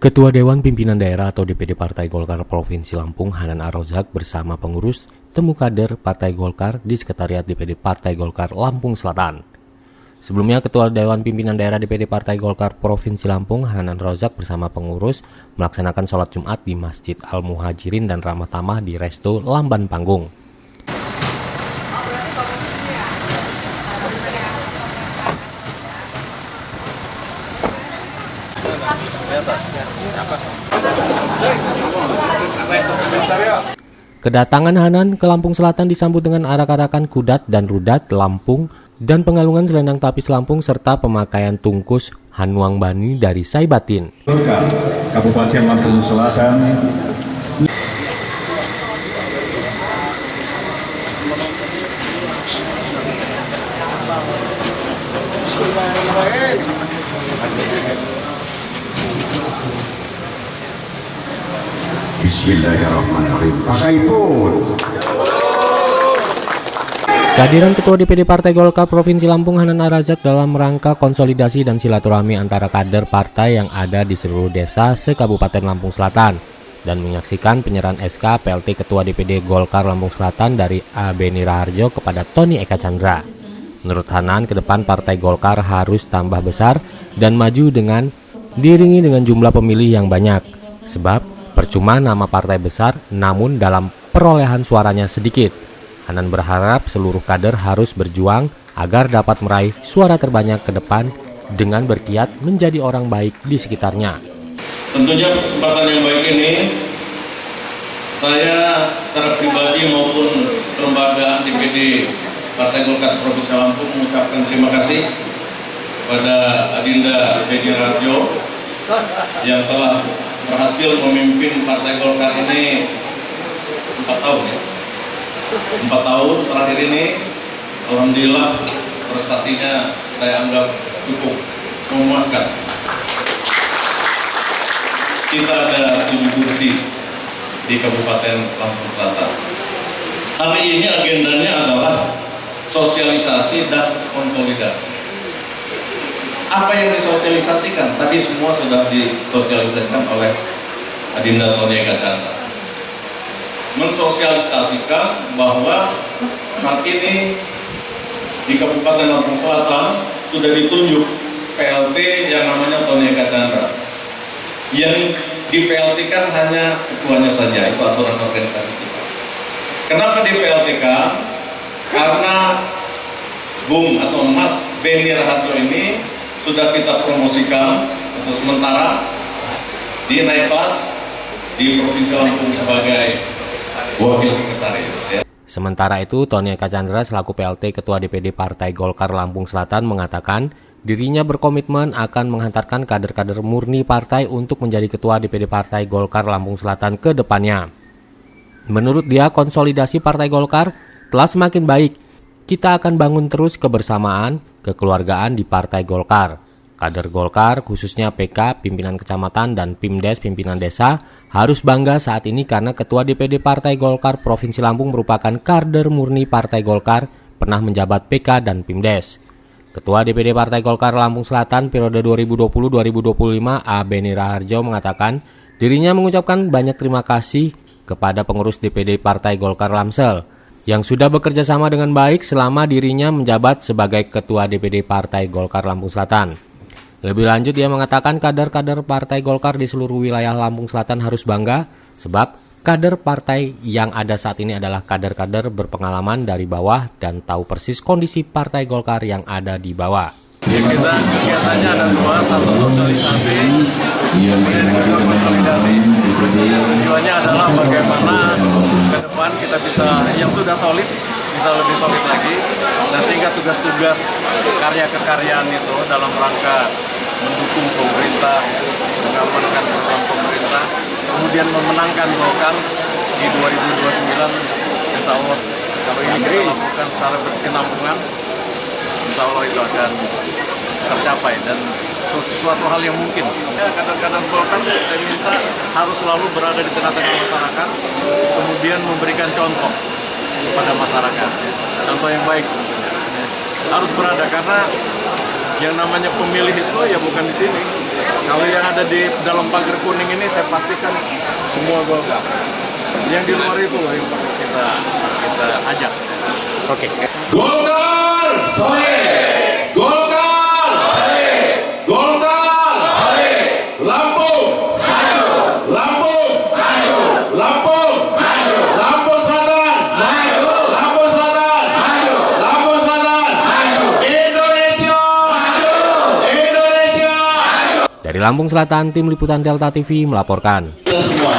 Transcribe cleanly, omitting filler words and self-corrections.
Ketua Dewan Pimpinan Daerah atau DPD Partai Golkar Provinsi Lampung, Hanan Ar-Rozak bersama pengurus temu kader Partai Golkar di Sekretariat DPD Partai Golkar Lampung Selatan. Sebelumnya, Ketua Dewan Pimpinan Daerah DPD Partai Golkar Provinsi Lampung, Hanan Ar-Rozak bersama pengurus melaksanakan sholat Jumat di Masjid Al-Muhajirin dan Ramah Tamah di Resto Lamban Panggung. Kedatangan Hanan ke Lampung Selatan disambut dengan arak-arakan kudat dan rudat Lampung dan pengalungan selendang tapis Lampung serta pemakaian tungkus Hanuang Bani dari Saibatin. Kabupaten Lampung Selatan. Bismillahirrahmanirrahim. Pakai pun. Kehadiran Ketua DPD Partai Golkar Provinsi Lampung Hanan Ar-Rozak dalam rangka konsolidasi dan silaturahmi antara kader partai yang ada di seluruh desa se-Kabupaten Lampung Selatan dan menyaksikan penyerahan SK PLT Ketua DPD Golkar Lampung Selatan dari A. Beni Raharjo kepada Tony Eka Chandra. Menurut Hanan, ke depan Partai Golkar harus tambah besar dan maju dengan diiringi dengan jumlah pemilih yang banyak. Sebab percuma nama partai besar namun dalam perolehan suaranya sedikit. Hanan berharap seluruh kader harus berjuang agar dapat meraih suara terbanyak ke depan dengan berkiat menjadi orang baik di sekitarnya. Tentunya kesempatan yang baik ini saya secara pribadi maupun kelembagaan DPD Partai Golkar Provinsi Lampung mengucapkan terima kasih kepada Adinda Beni Raharjo yang telah berhasil memimpin Partai Golkar ini 4 tahun ya. 4 tahun terakhir ini alhamdulillah prestasinya saya anggap cukup memuaskan. Kita ada 7 kursi di Kabupaten Lampung Selatan. Hari ini agendanya adalah sosialisasi dan konsolidasi. Apa yang disosialisasikan? Tadi semua sudah disosialisasikan oleh Adinda Tony Eka Chandra. Mensosialisasikan bahwa saat ini di Kabupaten Lampung Selatan sudah ditunjuk PLT yang namanya Tony Eka Chandra. Yang di PLT kan hanya ketuanya saja, itu aturan organisasi kita. Kenapa di PLT kan? Karena Bung atau Mas Beni Raharjo ini sudah kita promosikan untuk sementara di naik kelas di Provinsi Lampung sebagai wakil sekretaris ya. Sementara itu, Tony Eka Chandra selaku PLT Ketua DPD Partai Golkar Lampung Selatan mengatakan dirinya berkomitmen akan menghantarkan kader-kader murni partai untuk menjadi Ketua DPD Partai Golkar Lampung Selatan ke depannya. Menurut dia, konsolidasi Partai Golkar telah semakin baik. Kita akan bangun terus kebersamaan, kekeluargaan di Partai Golkar. Kader Golkar, khususnya PK, pimpinan kecamatan, dan PIMDES, pimpinan desa, harus bangga saat ini karena Ketua DPD Partai Golkar Provinsi Lampung merupakan kader murni Partai Golkar, pernah menjabat PK dan PIMDES. Ketua DPD Partai Golkar Lampung Selatan periode 2020-2025, A. Beni Raharjo mengatakan dirinya mengucapkan banyak terima kasih kepada pengurus DPD Partai Golkar Lamsel yang sudah bekerja sama dengan baik selama dirinya menjabat sebagai Ketua DPD Partai Golkar Lampung Selatan. Lebih lanjut, dia mengatakan kader-kader Partai Golkar di seluruh wilayah Lampung Selatan harus bangga sebab kader partai yang ada saat ini adalah kader-kader berpengalaman dari bawah dan tahu persis kondisi Partai Golkar yang ada di bawah. Kita kegiatannya ada 2, satu sosialisasi, kemudian kedua konsolidasi. Tujuannya adalah bagaimana ke depan kita bisa, yang sudah solid, bisa lebih solid lagi. Nah, sehingga tugas-tugas karya-kekaryaan itu dalam rangka mendukung pemerintah, mengamankan program pemerintah, kemudian memenangkan Golkar di 2029, insya Allah kalau ini kita lakukan secara berkesinambungan, insya Allah itu akan tercapai dan sesuatu hal yang mungkin. Ya, kadang-kadang Golkar saya minta harus selalu berada di tengah-tengah masyarakat, kemudian memberikan contoh kepada masyarakat, contoh yang baik tentunya. Harus berada karena yang namanya pemilih itu ya bukan di sini, Kalau yang ada di dalam pagar kuning ini saya pastikan semua Golkar. Yang di luar itu loh yang perlu kita ajak. Oke. Golkar solid, Golkar solid, Golkar solid, Lampung maju, Lampung maju, Lampung maju, Lampung Selatan maju, Lampung Selatan maju, Lampung Selatan maju, Indonesia maju, Indonesia maju. Dari Lampung Selatan, tim liputan Delta TV melaporkan. Kita semua